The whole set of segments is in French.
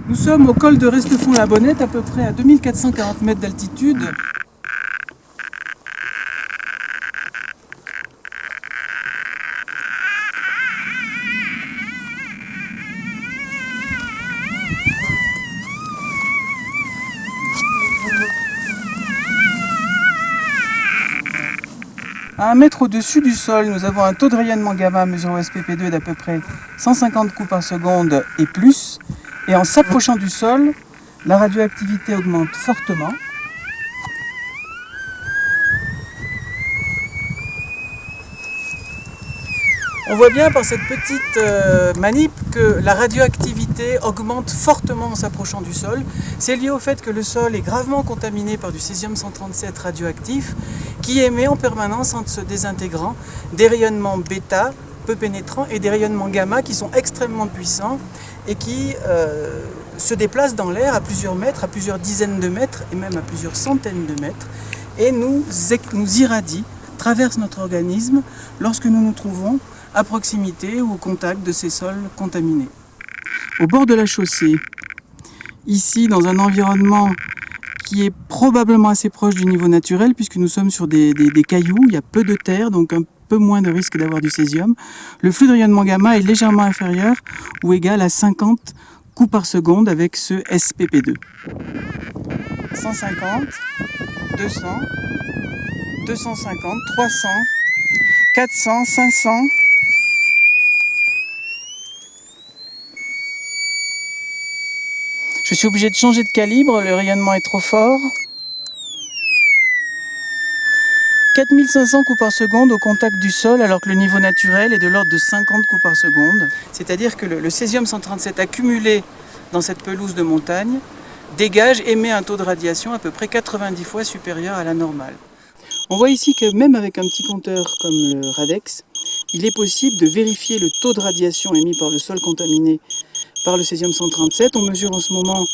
Nous sommes au col de Restefond-la-Bonnette, à peu près à 2440 mètres d'altitude. À 1 mètre au-dessus du sol, nous avons un taux de rayonnement gamma mesuré au SPP2 d'à peu près 150 coups par seconde et plus. Et en s'approchant du sol, la radioactivité augmente fortement. On voit bien par cette petite manip que la radioactivité augmente fortement en s'approchant du sol. C'est lié au fait que le sol est gravement contaminé par du césium-137 radioactif qui émet en permanence, en se désintégrant, des rayonnements bêta peu pénétrants et des rayonnements gamma qui sont extrêmement puissants et qui se déplacent dans l'air à plusieurs mètres, à plusieurs dizaines de mètres et même à plusieurs centaines de mètres et nous irradient, traversent notre organisme lorsque nous nous trouvons à proximité ou au contact de ces sols contaminés. Au bord de la chaussée, ici dans un environnement qui est probablement assez proche du niveau naturel puisque nous sommes sur des cailloux, il y a peu de terre donc un peu moins de risque d'avoir du césium. Le flux de rayonnement gamma est légèrement inférieur ou égal à 50 coups par seconde avec ce SPP2. 150, 200, 250, 300, 400, 500. Je suis obligé de changer de calibre, le rayonnement est trop fort. 4500 coups par seconde au contact du sol alors que le niveau naturel est de l'ordre de 50 coups par seconde. C'est-à-dire que le césium-137 accumulé dans cette pelouse de montagne émet un taux de radiation à peu près 90 fois supérieur à la normale. On voit ici que même avec un petit compteur comme le Radex, il est possible de vérifier le taux de radiation émis par le sol contaminé par le césium-137. On mesure en ce moment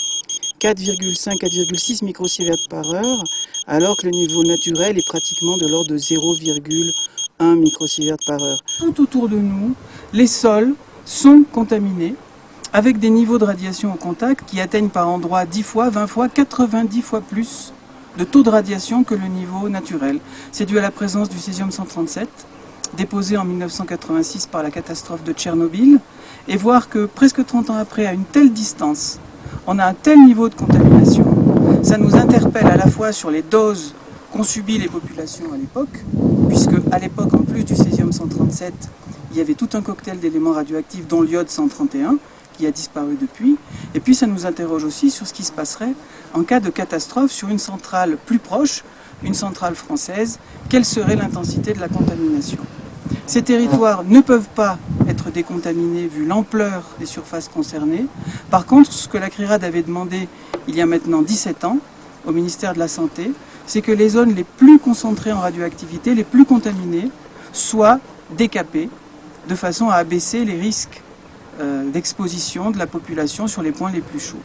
4,5-4,6 microsieverts par heure, alors que le niveau naturel est pratiquement de l'ordre de 0,1 microsieverts par heure. Tout autour de nous, les sols sont contaminés avec des niveaux de radiation au contact qui atteignent par endroits 10 fois, 20 fois, 90 fois plus de taux de radiation que le niveau naturel. C'est dû à la présence du césium-137, déposé en 1986 par la catastrophe de Tchernobyl, et voir que presque 30 ans après, à une telle distance, on a un tel niveau de contamination, ça nous interpelle à la fois sur les doses qu'ont subies les populations à l'époque, puisque à l'époque, en plus du césium-137, il y avait tout un cocktail d'éléments radioactifs, dont l'iode-131, qui a disparu depuis, et puis ça nous interroge aussi sur ce qui se passerait en cas de catastrophe sur une centrale plus proche, une centrale française, quelle serait l'intensité de la contamination. Ces territoires ne peuvent pas être décontaminés vu l'ampleur des surfaces concernées. Par contre, ce que la CRIRAD avait demandé il y a maintenant 17 ans au ministère de la Santé, c'est que les zones les plus concentrées en radioactivité, les plus contaminées, soient décapées de façon à abaisser les risques d'exposition de la population sur les points les plus chauds.